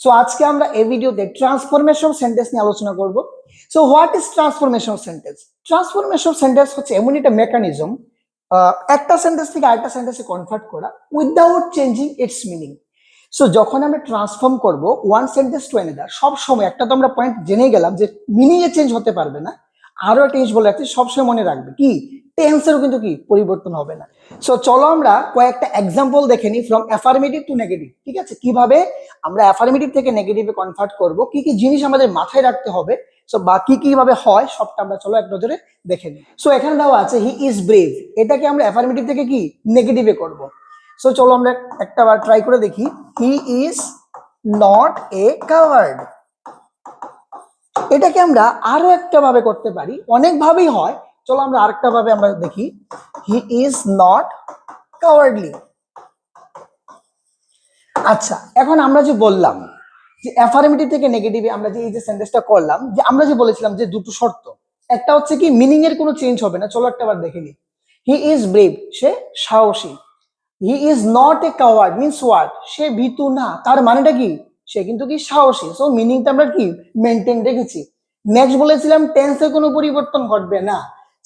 So আজকে আমরা এই ভিডিওতে ট্রান্সফরমেশন সেন্টেন্স নিয়ে আলোচনা করব। So what is transformation sentence? Transformation sentence হচ্ছে এমন একটা মেকানিজম, একটা সেন্টেন্স থেকে আরেকটা সেন্টেন্সে কনভার্ট করা without changing its meaning. So যখন আমরা ট্রান্সফর্ম করব ওয়ান সেন্টেন্স টু অ্যানাদার, সব সময় একটা তো আমরা পয়েন্ট জেনেই গেলাম যে মিনিং এ চেঞ্জ হতে পারবে না। আরো একটা জিনিস বলে রাখছি, সবসময় মনে রাখবে কি টেন্সেরও কিন্তু কি পরিবর্তন হবে না। সো চলো আমরা কয়েকটা এক্সাম্পল দেখে নিই ফ্রম অ্যাফার্মেটিভ টু নেগেটিভ। ঠিক আছে, কিভাবে আমরা অ্যাফার্মেটিভ থেকে নেগেটিভে কনভার্ট করব, কি কি জিনিস আমাদের মাথায় রাখতে হবে, সো বা কি কিভাবে হয় সবটা আমরা চলো এক নজরে দেখে নিই। সো এখানে দেওয়া আছে হি ইজ ব্রেভ, এটাকে আমরা অ্যাফার্মেটিভ থেকে কি নেগেটিভে করব। সো চলো আমরা একটা বার ট্রাই করে দেখি। হি ইজ নট এ কাওয়ার্ড, এটাকে আমরা আরো একটা ভাবে করতে পারি, অনেক ভাবেই হয়। চলো আমরা আরেকটা ভাবে আমরা দেখি। হি ইজ নট কাওয়ার্ডলি। আচ্ছা, এখন আমরা যে বললাম যে অ্যাফার্মেটিভ থেকে নেগেটিভে আমরা যে এই যে সেন্টেন্সটা করলাম, যে আমরা যে বলেছিলাম যে দুটো শর্ত, একটা হচ্ছে কি মিনিং এর কোনো চেঞ্জ হবে না। চলো একটা বার দেখে নিই। হি ইজ ব্রেভ, সে সাহসী। He is not a coward means what, সে ভীতু না, তার মানেটা কি সে কিন্তু কি সাহসী। সো মিনিংটা আমরা কি মেনটেন রেখেছি। নেক্সট বলেছিলাম টেন্সের কোনো পরিবর্তন ঘটবে না,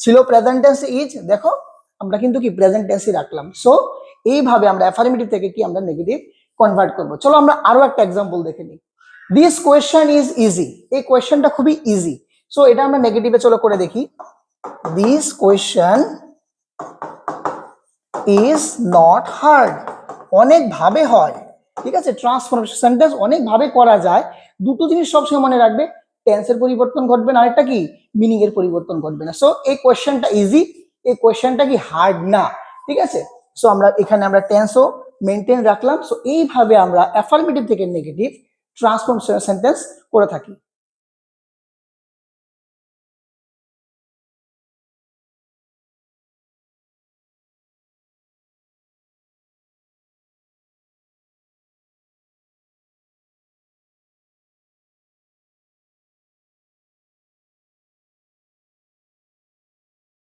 ছিল প্রেজেন্ট টেন্স ইজ, দেখো আমরা কিন্তু কি প্রেজেন্ট টেন্সই রাখলাম। সো এইভাবে আমরা অ্যাফার্মেটিভ থেকে কি আমরা নেগেটিভ কনভার্ট করব। চলো আমরা আরো একটা এক্সাম্পল দেখে নিই। দিস কোয়েশ্চেন ইজ ইজি, এই কোয়েশ্চেনটা খুবই ইজি। সো এটা আমরা নেগেটিভে চলো করে দেখি। This question is not hard, অনেক ভাবে হয়। ঠিক আছে, ট্রান্সফরমেশন সেন্টেন্স অনেক ভাবে করা যায়। দুটো জিনিস সবসময় মনে রাখবে, টেন্সের পরিবর্তন ঘটবে না, আরেকটা কি মিনিং এর পরিবর্তন ঘটবে না। সো এই কোয়েশ্চেনটা ইজি, এই কোয়েশ্চেনটা কি হার্ড না। ঠিক আছে, সো আমরা এখানে আমরা টেন্সও মেনটেন রাখলাম। সো এইভাবে আমরা অ্যাফার্মেটিভ থেকে নেগেটিভ ট্রান্সফরমেশন সেন্টেন্স করে থাকি।